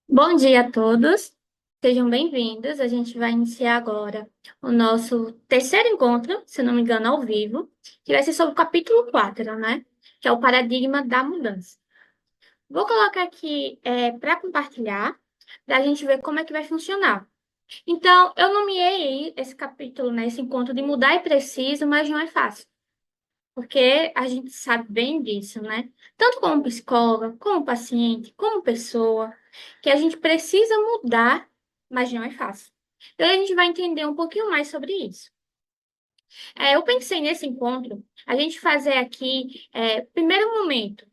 Bom dia a todos, sejam bem-vindos. A gente vai iniciar agora o nosso terceiro encontro, se não me engano, ao vivo, que vai ser sobre o capítulo 4, né? Que é o paradigma da mudança. Vou colocar aqui para compartilhar, para a gente ver como é que vai funcionar. Então, eu nomeei esse capítulo, né, esse encontro de mudar é preciso, mas não é fácil, porque a gente sabe bem disso, né? Tanto como psicóloga, como paciente, como pessoa, que a gente precisa mudar, mas não é fácil. Então, a gente vai entender um pouquinho mais sobre isso. Eu pensei nesse encontro, a gente fazer aqui, primeiro momento,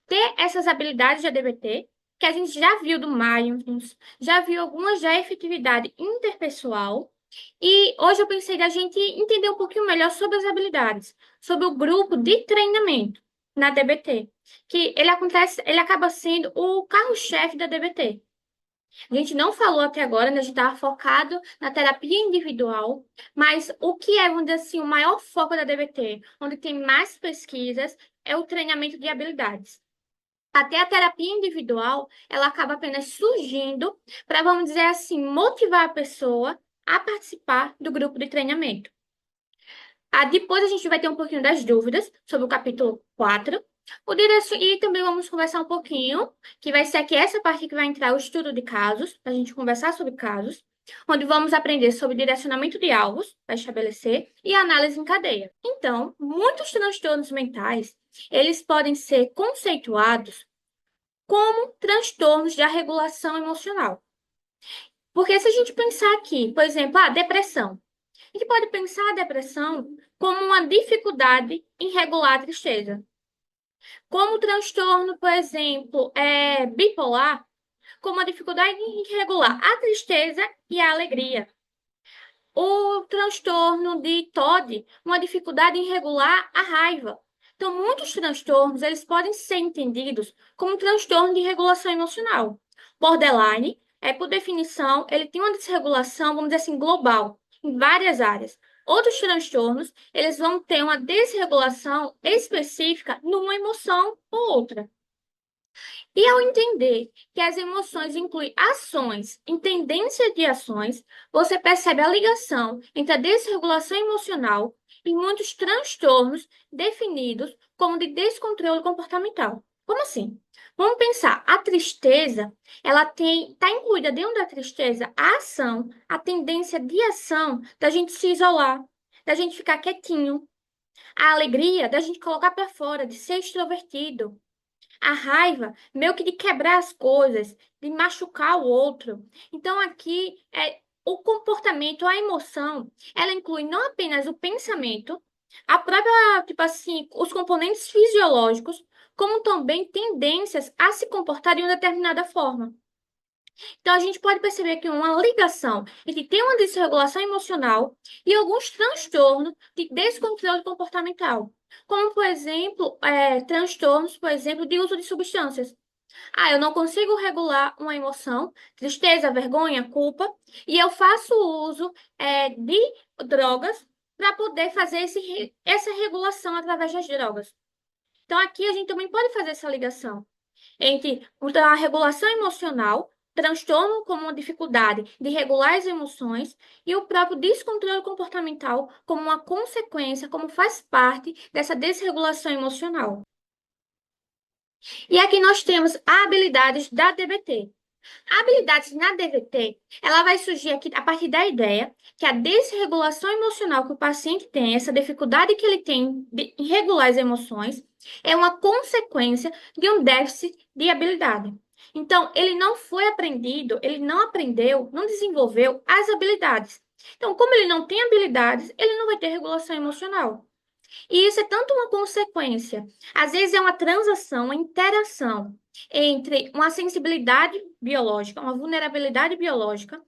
ter essas habilidades de ADBT, que a gente já viu do Mindfulness, já viu algumas já efetividade interpessoal, e hoje eu pensei da gente entender um pouquinho melhor sobre as habilidades, sobre o grupo de treinamento na DBT, que ele acaba sendo o carro-chefe da DBT. A gente não falou até agora, né? A gente estava focado na terapia individual, mas o que é, vamos dizer assim, o maior foco da DBT, onde tem mais pesquisas, é o treinamento de habilidades. Até a terapia individual, ela acaba apenas surgindo para, vamos dizer assim, motivar a pessoa a participar do grupo de treinamento. Depois a gente vai ter um pouquinho das dúvidas sobre o capítulo 4. E também vamos conversar um pouquinho, que vai ser aqui essa parte que vai entrar o estudo de casos, para a gente conversar sobre casos, onde vamos aprender sobre direcionamento de alvos, para estabelecer, e análise em cadeia. Então, muitos transtornos mentais, eles podem ser conceituados como transtornos da regulação emocional. Porque se a gente pensar aqui, por exemplo, a depressão, a gente pode pensar a depressão como uma dificuldade em regular a tristeza. Como o transtorno, por exemplo, bipolar, como a dificuldade em regular a tristeza e a alegria. O transtorno de TOD, uma dificuldade em regular a raiva. Então, muitos transtornos, eles podem ser entendidos como um transtorno de regulação emocional. Borderline, por definição, ele tem uma desregulação, vamos dizer assim, global, em várias áreas. Outros transtornos, eles vão ter uma desregulação específica numa emoção ou outra. E ao entender que as emoções incluem ações em tendência de ações, você percebe a ligação entre a desregulação emocional e muitos transtornos definidos como de descontrole comportamental. Como assim? Vamos pensar, a tristeza, ela está incluída dentro da tristeza a ação, a tendência de ação da gente se isolar, da gente ficar quietinho, a alegria da gente colocar para fora, de ser extrovertido. A raiva, meio que de quebrar as coisas, de machucar o outro. Então, aqui, o comportamento, a emoção, ela inclui não apenas o pensamento, a própria, tipo assim, os componentes fisiológicos, como também tendências a se comportar de uma determinada forma. Então, a gente pode perceber que uma ligação entre ter uma desregulação emocional e alguns transtornos de descontrole comportamental, como, por exemplo, transtornos, por exemplo, de uso de substâncias. Eu não consigo regular uma emoção, tristeza, vergonha, culpa, e eu faço uso, de drogas para poder fazer essa regulação através das drogas. Então, aqui a gente também pode fazer essa ligação entre a regulação emocional, transtorno como uma dificuldade de regular as emoções, e o próprio descontrole comportamental como uma consequência, como faz parte dessa desregulação emocional. E aqui nós temos habilidades da DBT. A habilidade na DBT, ela vai surgir aqui a partir da ideia que a desregulação emocional que o paciente tem, essa dificuldade que ele tem em regular as emoções, é uma consequência de um déficit de habilidade. Então, ele não foi aprendido, ele não aprendeu, não desenvolveu as habilidades. Então, como ele não tem habilidades, ele não vai ter regulação emocional. E isso é tanto uma consequência, às vezes é uma transação, uma interação entre uma sensibilidade biológica, uma vulnerabilidade biológica,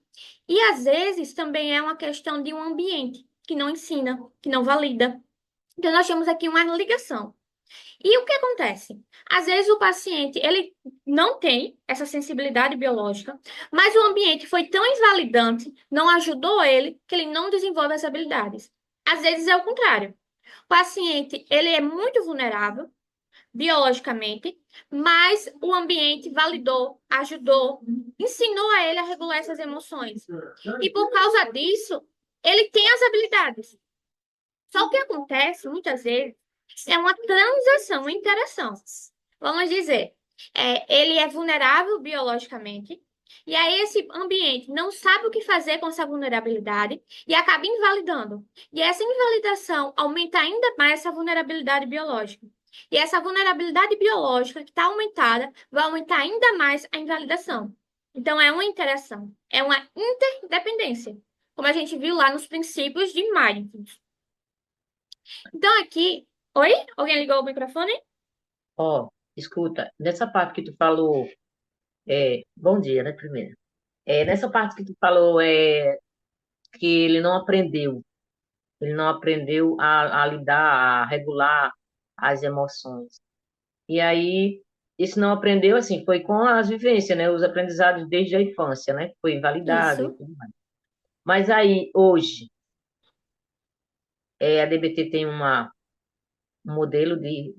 e às vezes também é uma questão de um ambiente que não ensina, que não valida. Então nós temos aqui uma ligação. E o que acontece? Às vezes o paciente, ele não tem essa sensibilidade biológica, mas o ambiente foi tão invalidante, não ajudou ele, que ele não desenvolve as habilidades. Às vezes é o contrário. O paciente, ele é muito vulnerável, biologicamente, mas o ambiente validou, ajudou, ensinou a ele a regular essas emoções. E por causa disso, ele tem as habilidades. Só que acontece, muitas vezes, é uma transação, uma interação. Vamos dizer, ele é vulnerável biologicamente, e aí esse ambiente não sabe o que fazer com essa vulnerabilidade e acaba invalidando. E essa invalidação aumenta ainda mais essa vulnerabilidade biológica. E essa vulnerabilidade biológica que está aumentada vai aumentar ainda mais a invalidação. Então, é uma interação, é uma interdependência, como a gente viu lá nos princípios de Mindfulness. Então, aqui. Oi? Alguém ligou o microfone? Ó, escuta, nessa parte que tu falou, bom dia, né, primeiro. Nessa parte que tu falou, que ele não aprendeu a lidar, a regular as emoções. E aí, esse não aprendeu, assim, foi com as vivências, né, os aprendizados desde a infância, né, foi invalidado e Isso. tudo mais. Mas aí, hoje, a DBT tem um modelo de,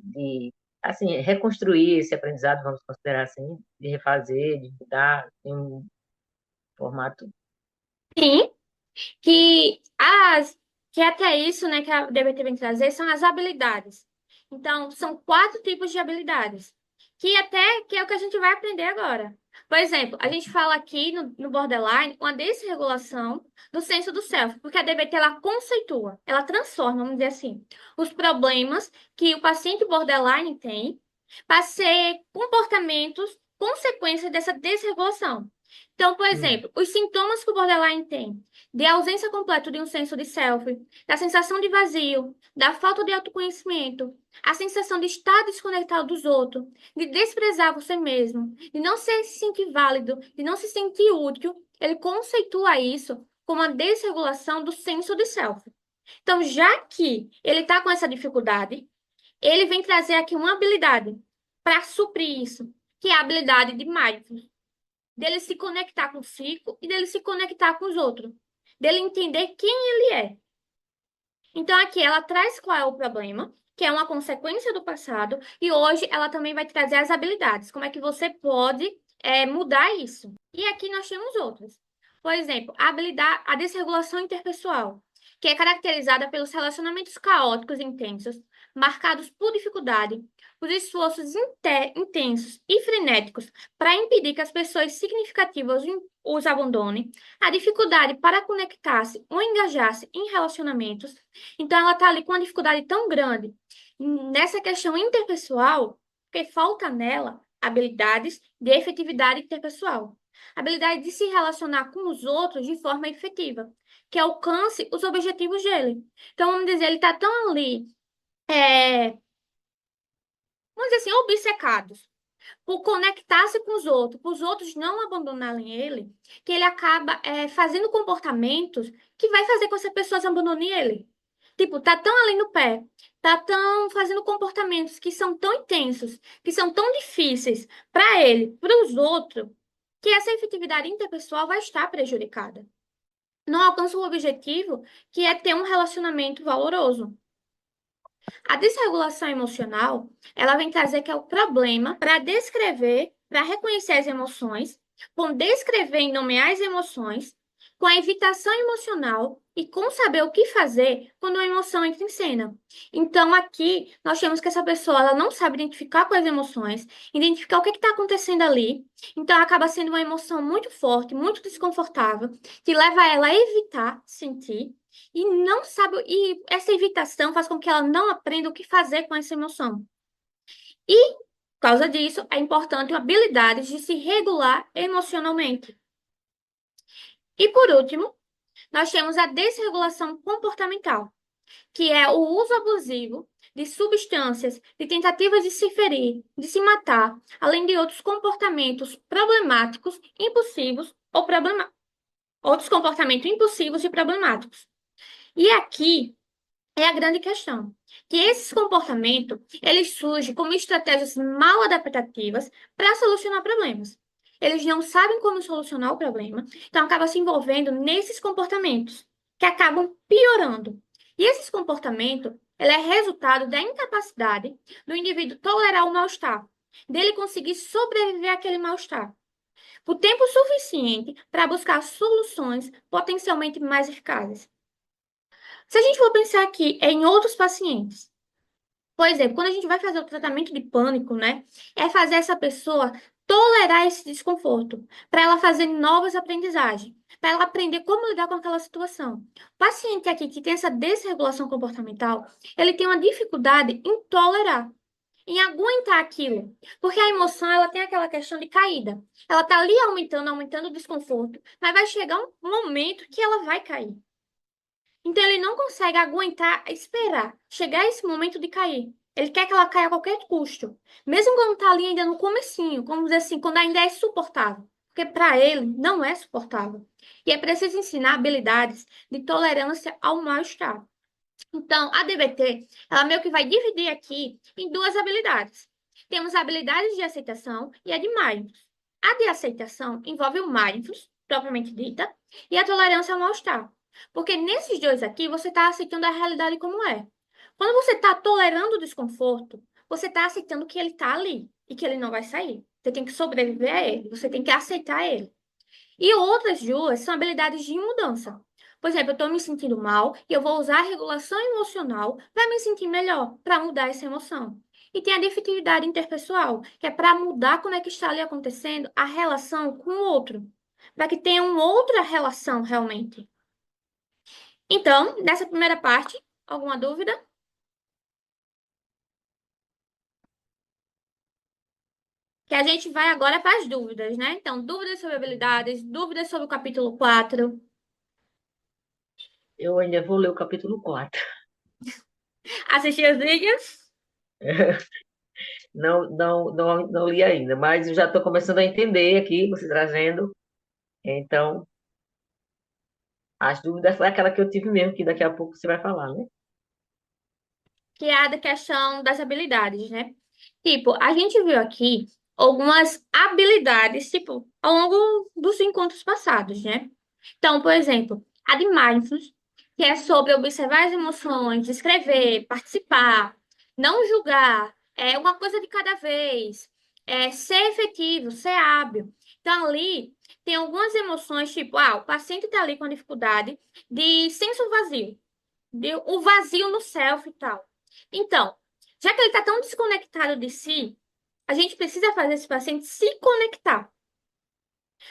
assim, reconstruir esse aprendizado, vamos considerar assim, de refazer, de mudar, tem um formato. Sim, que até isso, né, que a DBT vem trazer, são as habilidades. Então, são quatro tipos de habilidades, que é o que a gente vai aprender agora. Por exemplo, a gente fala aqui no borderline uma desregulação do senso do self, porque a DBT ela conceitua, ela transforma, vamos dizer assim, os problemas que o paciente borderline tem para ser comportamentos consequência dessa desregulação. Então, por Hum. exemplo, os sintomas que o borderline tem de ausência completa de um senso de self, da sensação de vazio, da falta de autoconhecimento, a sensação de estar desconectado dos outros, de desprezar você mesmo, de não se sentir válido, de não se sentir útil, ele conceitua isso como a desregulação do senso de self. Então, já que ele está com essa dificuldade, ele vem trazer aqui uma habilidade para suprir isso, que é a habilidade de mindfulness, dele se conectar consigo e dele se conectar com os outros, dele entender quem ele é. Então, aqui ela traz qual é o problema, que é uma consequência do passado, e hoje ela também vai trazer as habilidades, como é que você pode mudar isso. E aqui nós temos outras. Por exemplo, a habilidade, a desregulação interpessoal, que é caracterizada pelos relacionamentos caóticos e intensos, marcados por dificuldade, por esforços intensos e frenéticos para impedir que as pessoas significativas os abandonem, a dificuldade para conectar-se ou engajar-se em relacionamentos. Então, ela está ali com uma dificuldade tão grande nessa questão interpessoal, porque falta nela habilidades de efetividade interpessoal. Habilidade de se relacionar com os outros de forma efetiva, que alcance os objetivos dele. Então, vamos dizer, ele está tão ali, é, vamos dizer assim, obcecados por conectar-se com os outros não abandonarem ele, que ele acaba fazendo comportamentos que vai fazer com que essa pessoa abandone ele. Tipo, tá tão ali no pé, tá tão fazendo comportamentos que são tão intensos, que são tão difíceis para ele, para os outros, que essa efetividade interpessoal vai estar prejudicada. Não alcança o objetivo, que é ter um relacionamento valoroso. A desregulação emocional, ela vem trazer que é o problema para descrever, para reconhecer as emoções, com descrever e nomear as emoções, com a evitação emocional e com saber o que fazer quando a emoção entra em cena. Então, aqui, nós temos que essa pessoa ela não sabe identificar com as emoções, identificar o que está acontecendo ali. Então, acaba sendo uma emoção muito forte, muito desconfortável, que leva ela a evitar sentir e não sabe, e essa evitação faz com que ela não aprenda o que fazer com essa emoção. E, por causa disso, é importante a habilidade de se regular emocionalmente. E, por último, nós temos a desregulação comportamental, que é o uso abusivo de substâncias, de tentativas de se ferir, de se matar, além de outros comportamentos problemáticos, impulsivos outros comportamentos impulsivos e problemáticos. E aqui é a grande questão. Que esses comportamentos, eles surgem como estratégias mal adaptativas para solucionar problemas. Eles não sabem como solucionar o problema, então acabam se envolvendo nesses comportamentos, que acabam piorando. E esses comportamentos, ela é resultado da incapacidade do indivíduo tolerar o mal-estar, dele conseguir sobreviver àquele mal-estar, por tempo suficiente para buscar soluções potencialmente mais eficazes. Se a gente for pensar aqui em outros pacientes, por exemplo, quando a gente vai fazer o tratamento de pânico, né, é fazer essa pessoa tolerar esse desconforto, para ela fazer novas aprendizagens, para ela aprender como lidar com aquela situação. O paciente aqui que tem essa desregulação comportamental, ele tem uma dificuldade em tolerar, em aguentar aquilo, porque a emoção, ela tem aquela questão de caída. Ela tá ali aumentando, aumentando o desconforto, mas vai chegar um momento que ela vai cair. Então ele não consegue aguentar, esperar, chegar esse momento de cair. Ele quer que ela caia a qualquer custo. Mesmo quando está ali ainda no comecinho, vamos dizer assim, quando ainda é suportável. Porque para ele não é suportável. E é preciso ensinar habilidades de tolerância ao mal-estar. Então, a DBT, ela meio que vai dividir aqui em duas habilidades. Temos a habilidade de aceitação e a de mindfulness. A de aceitação envolve o mindfulness, propriamente dita, e a tolerância ao mal-estar. Porque nesses dois aqui, você está aceitando a realidade como é. Quando você está tolerando o desconforto, você está aceitando que ele está ali e que ele não vai sair. Você tem que sobreviver a ele, você tem que aceitar ele. E outras duas são habilidades de mudança. Por exemplo, eu estou me sentindo mal e eu vou usar a regulação emocional para me sentir melhor, para mudar essa emoção. E tem a defetividade interpessoal, que é para mudar como é que está ali acontecendo a relação com o outro, para que tenha uma outra relação realmente. Então, nessa primeira parte, alguma dúvida? Que a gente vai agora para as dúvidas, né? Então, dúvidas sobre habilidades, dúvidas sobre o capítulo 4. Eu ainda vou ler o capítulo 4. Assistir os vídeos? Não li ainda, mas eu já estou começando a entender aqui, você trazendo. Então, as dúvidas foi aquela que eu tive mesmo, que daqui a pouco você vai falar, né? Que é a da questão das habilidades, né? Tipo, a gente viu aqui algumas habilidades, tipo, ao longo dos encontros passados, né? Então, por exemplo, a de mindfulness, que é sobre observar as emoções, escrever, participar, não julgar, é uma coisa de cada vez, é ser efetivo, ser hábil. Então, ali tem algumas emoções, tipo, o paciente está ali com dificuldade de senso vazio, de o vazio no self e tal. Então, já que ele está tão desconectado de si, a gente precisa fazer esse paciente se conectar.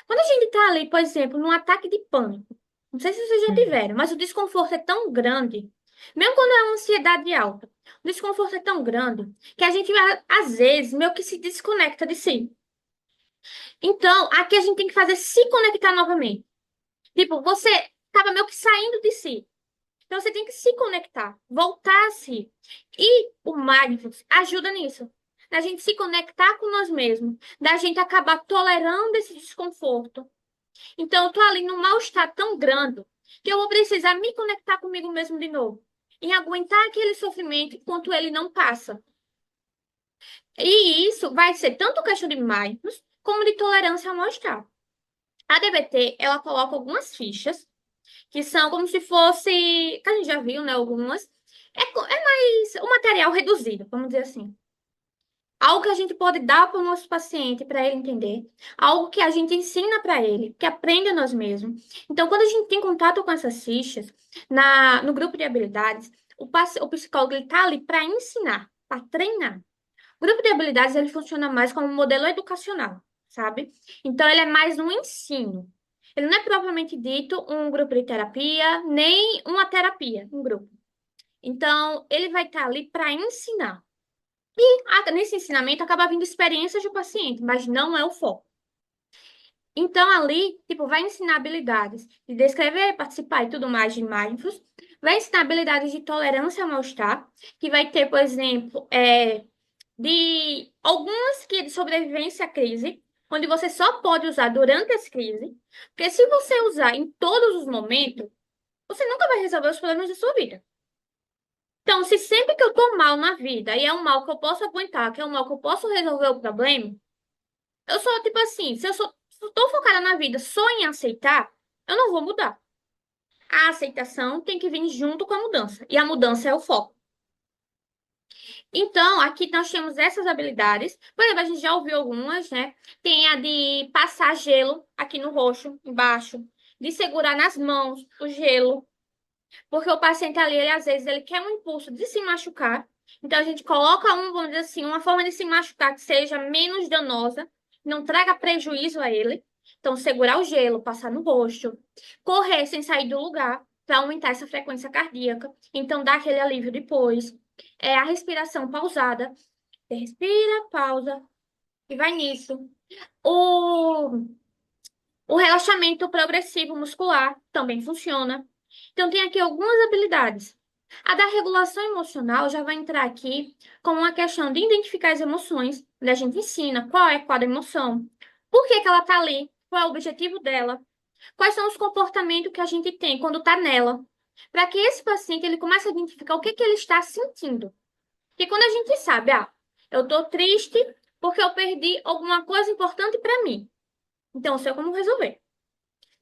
Quando a gente está ali, por exemplo, num ataque de pânico, não sei se vocês já Uhum. tiveram, mas o desconforto é tão grande, mesmo quando é uma ansiedade alta, o desconforto é tão grande que a gente, às vezes, meio que se desconecta de si. Então, aqui a gente tem que fazer se conectar novamente. Tipo, você estava meio que saindo de si. Então você tem que se conectar, voltar a si. E o mindfulness ajuda nisso. Da gente se conectar com nós mesmos, da gente acabar tolerando esse desconforto. Então eu tô ali num mal-estar tão grande que eu vou precisar me conectar comigo mesmo de novo. E aguentar aquele sofrimento enquanto ele não passa. E isso vai ser tanto questão de mindfulness como de tolerância ao mal-estar. A DBT, ela coloca algumas fichas que são como se fosse, que a gente já viu, né, algumas, é mais um material reduzido, vamos dizer assim. Algo que a gente pode dar para o nosso paciente para ele entender, algo que a gente ensina para ele, que aprende a nós mesmos. Então, quando a gente tem contato com essas fichas, no grupo de habilidades, o psicólogo está ali para ensinar, para treinar. O grupo de habilidades ele funciona mais como um modelo educacional, sabe? Então, ele é mais um ensino. Ele não é propriamente dito um grupo de terapia, nem uma terapia, um grupo. Então, ele vai estar ali para ensinar. Nesse ensinamento acaba vindo experiências do paciente, mas não é o foco. Então, ali, tipo, vai ensinar habilidades de descrever, participar e tudo mais de mindfulness. Vai ensinar habilidades de tolerância ao mal-estar, que vai ter, por exemplo, de algumas que é de sobrevivência à crise, onde você só pode usar durante as crises, porque se você usar em todos os momentos, você nunca vai resolver os problemas da sua vida. Então, se sempre que eu tô mal na vida, e é um mal que eu posso aguentar, que é um mal que eu posso resolver o problema, eu sou tipo assim, se eu tô focada na vida só em aceitar, eu não vou mudar. A aceitação tem que vir junto com a mudança, e a mudança é o foco. Então, aqui nós temos essas habilidades. Por exemplo, a gente já ouviu algumas, né? Tem a de passar gelo aqui no rosto, embaixo, de segurar nas mãos o gelo, porque o paciente ali, às vezes, ele quer um impulso de se machucar. Então, a gente coloca vamos dizer assim, uma forma de se machucar que seja menos danosa, não traga prejuízo a ele. Então, segurar o gelo, passar no rosto, correr sem sair do lugar, para aumentar essa frequência cardíaca. Então, dá aquele alívio depois. É a respiração pausada. Você respira, pausa e vai nisso. O, o relaxamento progressivo muscular também funciona. Então, tem aqui algumas habilidades. A da regulação emocional já vai entrar aqui como uma questão de identificar as emoções, onde a gente ensina qual é cada emoção, por que que ela está ali, qual é o objetivo dela, quais são os comportamentos que a gente tem quando está nela, para que esse paciente ele comece a identificar o que que ele está sentindo. Porque quando a gente sabe, eu estou triste porque eu perdi alguma coisa importante para mim. Então, eu sei como resolver.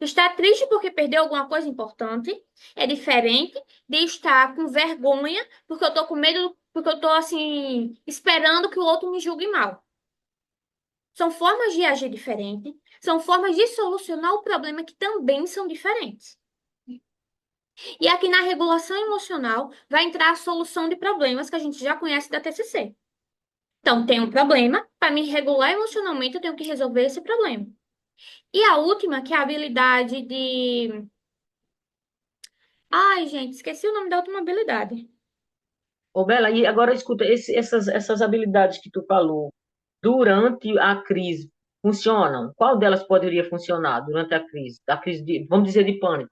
Estar triste porque perdeu alguma coisa importante é diferente de estar com vergonha porque eu tô com medo, porque eu tô assim, esperando que o outro me julgue mal. São formas de agir diferente, são formas de solucionar o problema que também são diferentes. E aqui na regulação emocional vai entrar a solução de problemas que a gente já conhece da TCC. Então, tem um problema, para me regular emocionalmente, eu tenho que resolver esse problema. E a última, que é a habilidade de. Ai, gente, esqueci o nome da última habilidade. Ô, Bela, e agora escuta, essas habilidades que tu falou, durante a crise, funcionam? Qual delas poderia funcionar durante a crise? A crise de, vamos dizer, de pânico.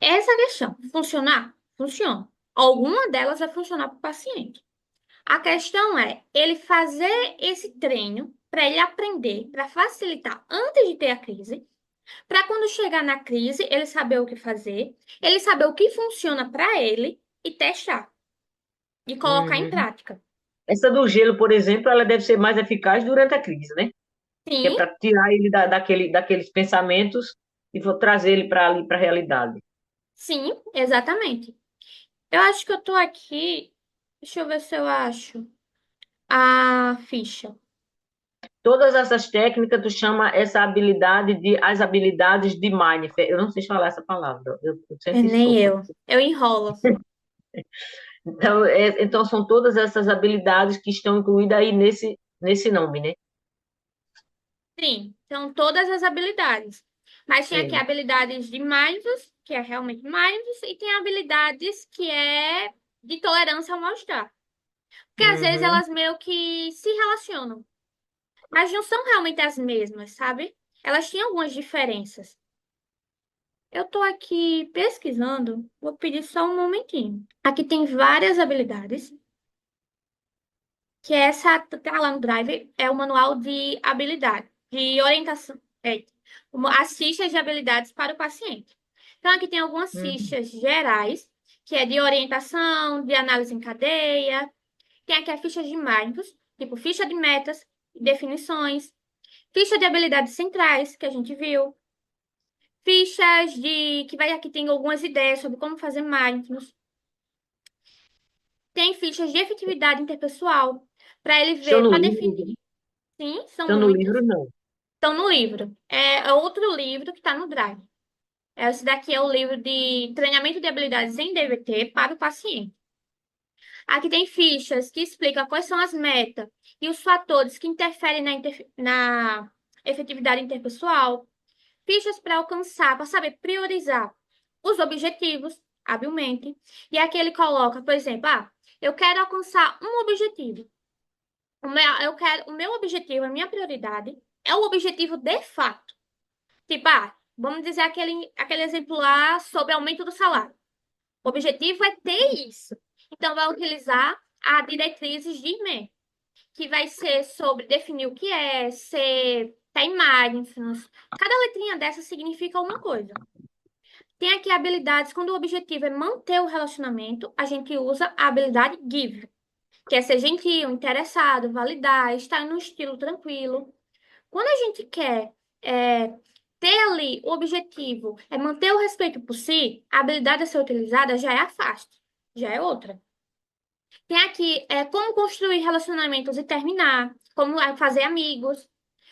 Essa questão, funcionar? Funciona. Alguma delas vai funcionar para o paciente. A questão é ele fazer esse treino para ele aprender, para facilitar antes de ter a crise, para quando chegar na crise, ele saber o que fazer, ele saber o que funciona para ele e testar e colocar em Uhum. prática. Essa do gelo, por exemplo, ela deve ser mais eficaz durante a crise, né? Que é Sim, para tirar ele daqueles pensamentos e vou trazer ele para ali, para a realidade. sim, exatamente. Eu acho que eu tô aqui. Deixa eu ver se eu acho a ficha. Todas essas técnicas, tu chama essa habilidade de as habilidades de mindfulness. Eu não sei falar essa palavra, eu É, sempre nem estou. eu. Eu enrolo. Então, então, são todas essas habilidades que estão incluídas aí nesse nome, né? Sim, são todas as habilidades. Mas tem aqui Sei. habilidades de mindfulness, que é realmente mindfulness, e tem habilidades que é de tolerância ao mal-estar. Porque às vezes Uhum. elas meio que se relacionam, mas não são realmente as mesmas, sabe? Elas têm algumas diferenças. Eu tô aqui pesquisando, vou pedir só um momentinho. Aqui tem várias habilidades, que essa tá lá no Drive, é o manual de habilidade, de orientação, as fichas de habilidades para o paciente. Então, aqui tem algumas Uhum. fichas gerais, que é de orientação, de análise em cadeia. Tem aqui a ficha de mindfulness, tipo ficha de metas, definições, ficha de habilidades centrais, que a gente viu, fichas de, que vai aqui tem algumas ideias sobre como fazer mindfulness. Tem fichas de efetividade interpessoal, para ele Estão ver, no para livro? definir. Sim, são Estão no muitas. livro, não. Estão no livro. É outro livro que está no Drive. Esse daqui é o livro de treinamento de habilidades em DVT para o paciente. Aqui tem fichas que explicam quais são as metas e os fatores que interferem na efetividade interpessoal. Fichas para alcançar, para saber priorizar os objetivos, habilmente. E aqui ele coloca, por exemplo, eu quero alcançar um objetivo. O meu objetivo, a minha prioridade, é o objetivo de fato. Tipo, vamos dizer aquele exemplo lá sobre aumento do salário. O objetivo é ter isso. Então, vai utilizar a diretrizes de IME, que vai ser sobre definir o que é, ser tem mindfulness. Cada letrinha dessa significa uma coisa. Tem aqui habilidades, quando o objetivo é manter o relacionamento, a gente usa a habilidade give, que é ser gentil, interessado, validar, estar num estilo tranquilo. Quando a gente quer é, ter ali o objetivo é manter o respeito por si, a habilidade a ser utilizada já é afaste, já é outra. Tem aqui como construir relacionamentos e terminar, como fazer amigos,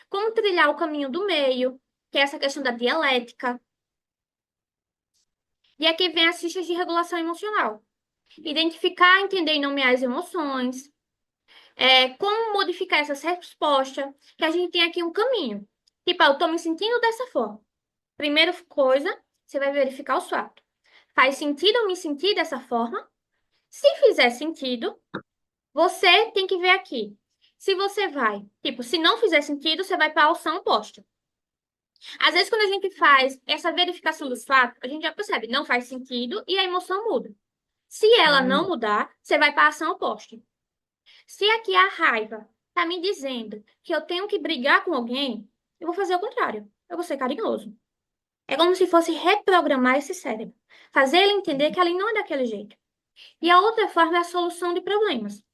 como trilhar o caminho do meio, que é essa questão da dialética. E aqui vem as fichas de regulação emocional. Identificar, entender e nomear as emoções. Como modificar essas respostas, que a gente tem aqui um caminho. Tipo, eu estou me sentindo dessa forma. Primeira coisa, você vai verificar os fatos. Faz sentido eu me sentir dessa forma? Se fizer sentido, você tem que ver aqui. Se você vai, tipo, se não fizer sentido, você vai para a opção oposta. Às vezes, quando a gente faz essa verificação dos fatos, a gente já percebe, não faz sentido e a emoção muda. Se ela não Hum, mudar, você vai para a ação oposta. Se aqui a raiva está me dizendo que eu tenho que brigar com alguém, eu vou fazer o contrário. Eu vou ser carinhoso. É como se fosse reprogramar esse cérebro. Fazer ele entender que ali não é daquele jeito. E a outra forma é a solução de problemas.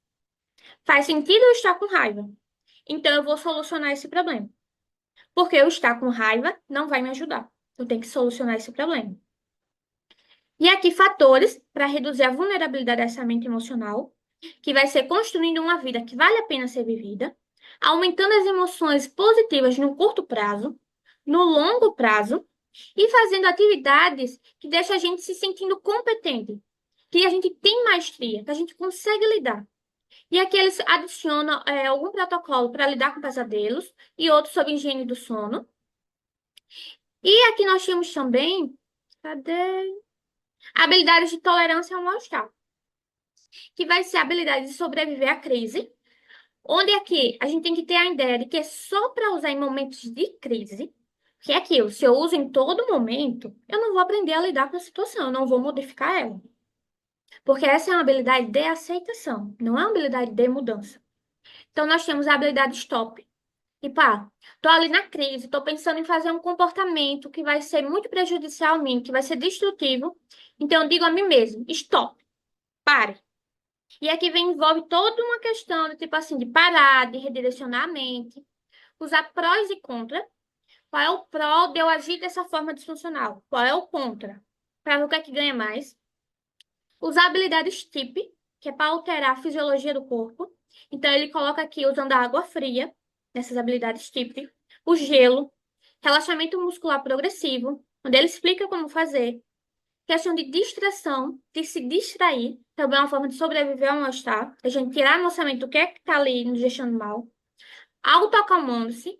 Faz sentido eu estar com raiva. Então eu vou solucionar esse problema. Porque eu estar com raiva não vai me ajudar. Eu tenho que solucionar esse problema. E aqui fatores para reduzir a vulnerabilidade dessa mente emocional, que vai ser construindo uma vida que vale a pena ser vivida, aumentando as emoções positivas no curto prazo, no longo prazo, e fazendo atividades que deixam a gente se sentindo competente, que a gente tem maestria, que a gente consegue lidar. E aqui eles adicionam algum protocolo para lidar com pesadelos e outros sobre higiene do sono. E aqui nós temos também, cadê? Habilidades de tolerância ao mal-estar, que vai ser a habilidade de sobreviver à crise, onde aqui a gente tem que ter a ideia de que é só para usar em momentos de crise, que é aquilo, se eu uso em todo momento, eu não vou aprender a lidar com a situação, eu não vou modificar ela. Porque essa é uma habilidade de aceitação, não é uma habilidade de mudança. Então, nós temos a habilidade stop. E pá, tô ali na crise, tô pensando em fazer um comportamento que vai ser muito prejudicial a mim, que vai ser destrutivo. Então, eu digo a mim mesmo, stop, pare. E aqui vem, envolve toda uma questão de tipo assim, de parar, de redirecionar a mente, usar prós e contras. Qual é o pró de eu agir dessa forma disfuncional? Qual é o contra? Para ver o que é que ganha mais. Usar habilidades TIP, que é para alterar a fisiologia do corpo. Então, ele coloca aqui usando a água fria, nessas habilidades TIP, o gelo, relaxamento muscular progressivo, onde ele explica como fazer. Questão de distração, de se distrair, também é uma forma de sobreviver ao mal-estar, a gente tirar a nossa mente do que é que está ali nos deixando mal. Autoacalmando-se,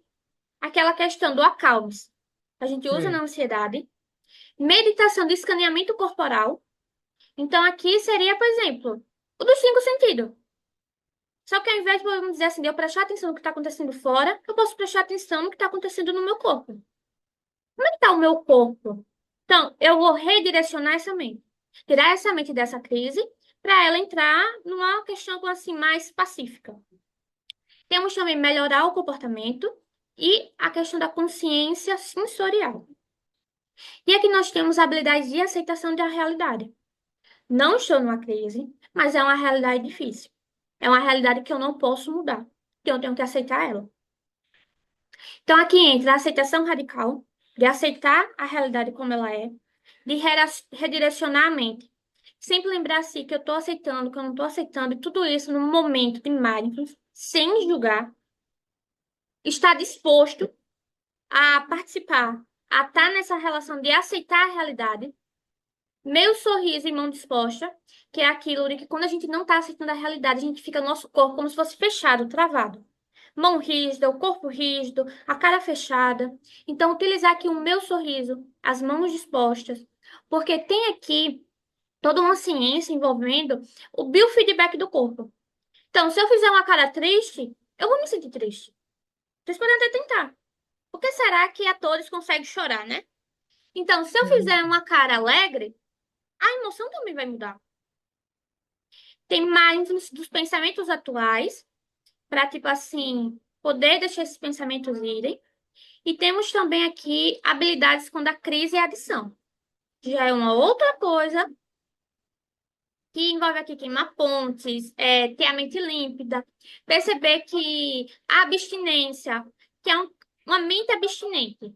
aquela questão do acalme-se, a gente usa na hum, ansiedade. Meditação de escaneamento corporal. Então, aqui seria, por exemplo, o dos cinco sentidos. Só que ao invés de, vamos dizer assim, de eu prestar atenção no que está acontecendo fora, eu posso prestar atenção no que está acontecendo no meu corpo. Como é que está o meu corpo? Então, eu vou redirecionar essa mente. Tirar essa mente dessa crise para ela entrar numa questão assim mais pacífica. Temos também melhorar o comportamento e a questão da consciência sensorial. E aqui nós temos a habilidade de aceitação da realidade. Não estou numa crise, mas é uma realidade difícil. É uma realidade que eu não posso mudar, que eu tenho que aceitar ela. Então, aqui entra a aceitação radical, de aceitar a realidade como ela é, de redirecionar a mente. Sempre lembrar assim que eu estou aceitando, que eu não estou aceitando, e tudo isso num momento de mindfulness, sem julgar, estar disposto a participar, a estar nessa relação de aceitar a realidade. Meu sorriso e mão disposta, que é aquilo de que quando a gente não está aceitando a realidade, a gente fica no nosso corpo como se fosse fechado, travado. Mão rígida, o corpo rígido, a cara fechada. Então, utilizar aqui o meu sorriso, as mãos dispostas, porque tem aqui toda uma ciência envolvendo o biofeedback do corpo. Então, se eu fizer uma cara triste, eu vou me sentir triste. Vocês podem até tentar. Por que será que atores conseguem chorar, né? Então, se eu fizer hum. uma cara alegre, a emoção também vai mudar. Tem mais dos pensamentos atuais, para, tipo assim, poder deixar esses pensamentos irem. E temos também aqui habilidades quando a crise é adição. Já é uma outra coisa que envolve aqui queimar pontes, ter a mente límpida, perceber que a abstinência, que é uma mente abstinente.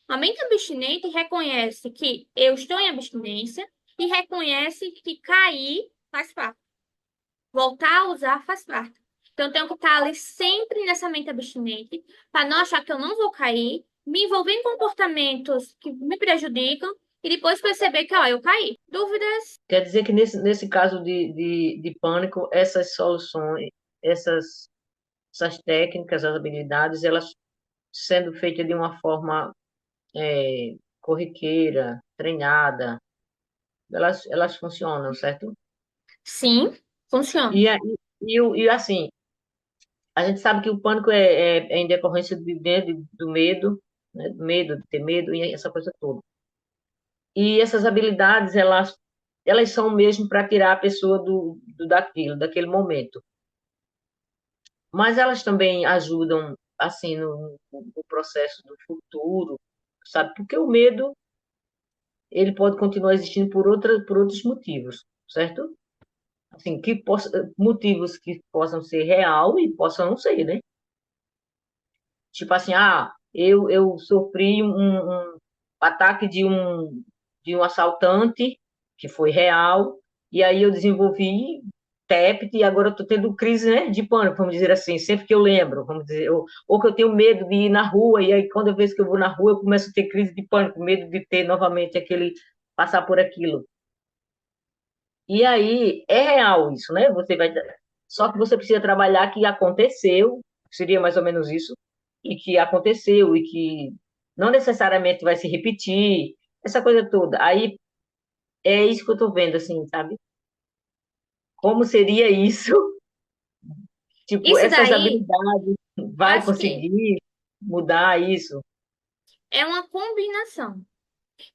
Uma mente abstinente reconhece que eu estou em abstinência e reconhece que cair faz parte. Voltar a usar faz parte. Então, eu tenho que estar ali sempre nessa mente abstinente, para não achar que eu não vou cair, me envolver em comportamentos que me prejudicam e depois perceber que, ó, eu caí. Dúvidas? Quer dizer que nesse caso de pânico, essas soluções, essas, essas técnicas, as habilidades, elas sendo feitas de uma forma corriqueira, treinada, elas funcionam, certo? Sim, funciona. E assim, a gente sabe que o pânico é em decorrência do medo, né? Do medo, de ter medo e essa coisa toda. E essas habilidades, elas são mesmo para tirar a pessoa daquele momento. Mas elas também ajudam, assim, no processo do futuro, sabe? Porque o medo, ele pode continuar existindo por outros motivos, certo? Assim, motivos que possam ser real e possam não ser, né? Tipo assim, eu sofri um ataque de um assaltante, que foi real, e aí eu desenvolvi TEPT, e agora eu estou tendo crise, né, de pânico, vamos dizer assim, sempre que eu lembro, vamos dizer, ou que eu tenho medo de ir na rua, e aí quando eu vejo que eu vou na rua, eu começo a ter crise de pânico, medo de ter novamente passar por aquilo. E aí é real isso, né? Só que você precisa trabalhar que aconteceu, seria mais ou menos isso, e que aconteceu e que não necessariamente vai se repetir, essa coisa toda. Aí é isso que eu tô vendo, assim, sabe? Como seria isso? Tipo, Isso essas daí, habilidades, eu vai acho que conseguir mudar isso? é uma combinação.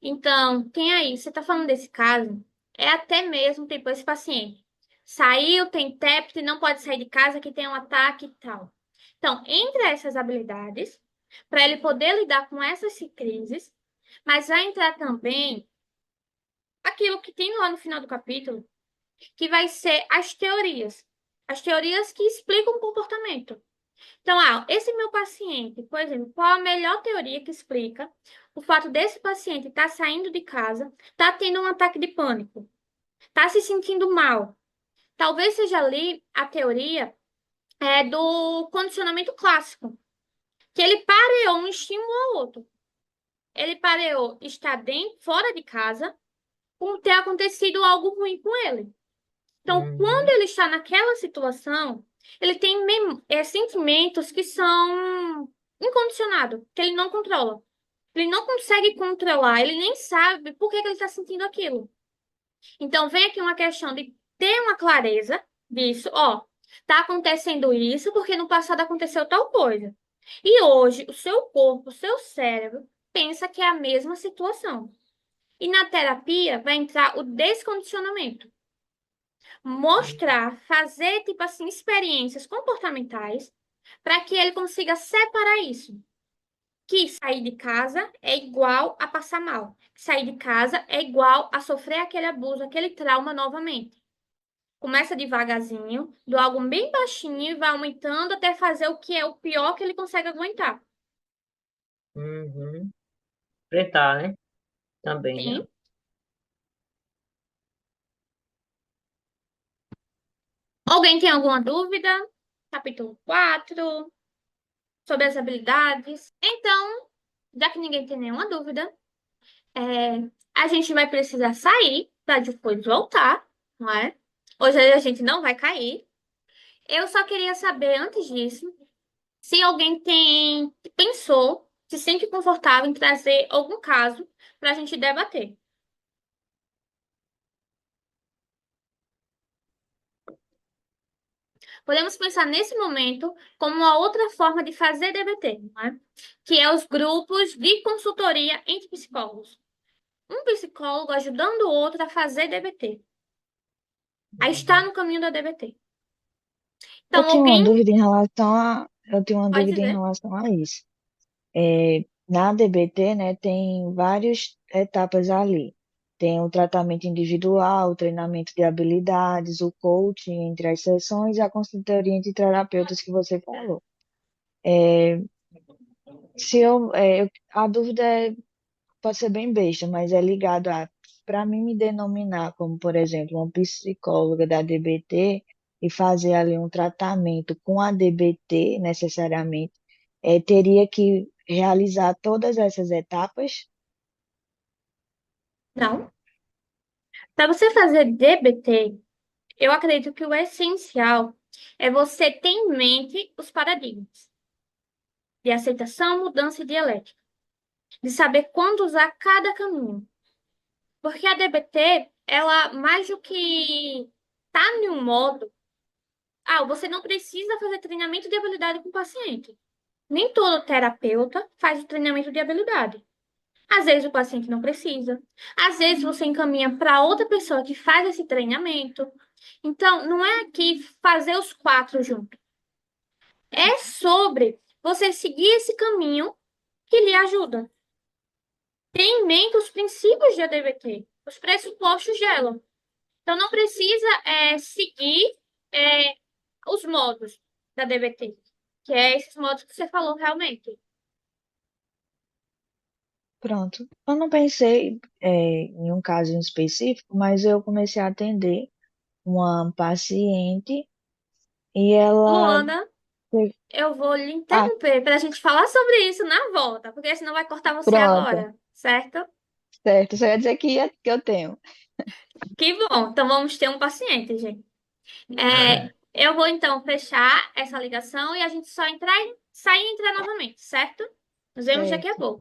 Então, tem aí, você está falando desse caso, é até mesmo, tipo, esse paciente saiu, tem TEPT, não pode sair de casa, que tem um ataque e tal. Então, entre essas habilidades, para ele poder lidar com essas crises, mas vai entrar também aquilo que tem lá no final do capítulo, que vai ser as teorias. As teorias que explicam o comportamento. Então, esse meu paciente, por exemplo, qual a melhor teoria que explica o fato desse paciente estar saindo de casa, estar tendo um ataque de pânico, estar se sentindo mal? Talvez seja ali a teoria do condicionamento clássico, que ele pareou um estímulo ao outro. Ele pareou estar dentro, fora de casa, por ter acontecido algo ruim com ele. Então, quando Uhum, ele está naquela situação, ele tem sentimentos que são incondicionados, que ele não controla. Ele não consegue controlar, ele nem sabe por que que ele está sentindo aquilo. Então, vem aqui uma questão de ter uma clareza disso, ó, tá acontecendo isso porque no passado aconteceu tal coisa. E hoje, o seu corpo, o seu cérebro, pensa que é a mesma situação. E na terapia vai entrar o descondicionamento, mostrar, fazer tipo assim experiências comportamentais para que ele consiga separar isso. Que sair de casa é igual a passar mal. Sair de casa é igual a sofrer aquele abuso, aquele trauma novamente. Começa devagarzinho, do algo bem baixinho e vai aumentando até fazer o que é o pior que ele consegue aguentar. uhum. Enfrentar, né? Também, né? Sim. Alguém tem alguma dúvida? Capítulo 4 sobre as habilidades. Então, já que ninguém tem nenhuma dúvida, a gente vai precisar sair para depois voltar, não é? Hoje a gente não vai cair. Eu só queria saber, antes disso, se alguém pensou, se sente confortável em trazer algum caso para a gente debater. Podemos pensar nesse momento como uma outra forma de fazer DBT, não é? Que é os grupos de consultoria entre psicólogos. Um psicólogo ajudando o outro a fazer DBT, a estar Uhum. no caminho da DBT. Eu Então, tenho uma alguém dúvida em relação eu tenho uma pode dúvida em dizer? relação a isso. Na DBT, né, tem várias etapas ali. Tem o tratamento individual, o treinamento de habilidades, o coaching entre as sessões e a consultoria entre terapeutas que você falou. É, a dúvida pode ser bem besta, mas é ligado a, para mim me denominar como, por exemplo, uma psicóloga da DBT. e fazer ali um tratamento com a DBT necessariamente, teria que realizar todas essas etapas? Não. Para você fazer DBT, eu acredito que o essencial é você ter em mente os paradigmas de aceitação, mudança e dialética, de saber quando usar cada caminho. Porque a DBT, ela mais do que tá em um modo, você não precisa fazer treinamento de habilidade com o paciente. Nem todo terapeuta faz o treinamento de habilidade. Às vezes o paciente não precisa. Às vezes você encaminha para outra pessoa que faz esse treinamento. Então, não é aqui fazer os quatro juntos. É sobre você seguir esse caminho que lhe ajuda. Tenha em mente os princípios de ADVT, os pressupostos dela. Então, não precisa seguir é, os modos da DBT, que é esses modos que você falou realmente. Pronto. Eu não pensei, em um caso em específico, mas eu comecei a atender uma paciente e ela. Luana, eu vou lhe Ah, interromper para a gente falar sobre isso na volta, porque senão vai cortar você pronto, agora, certo? certo. Só ia dizer que eu tenho. Que bom. Então, vamos ter um paciente, gente. Eu vou então fechar essa ligação e a gente só entrar, sair e entrar novamente, certo? Nos vemos daqui a Certo. pouco.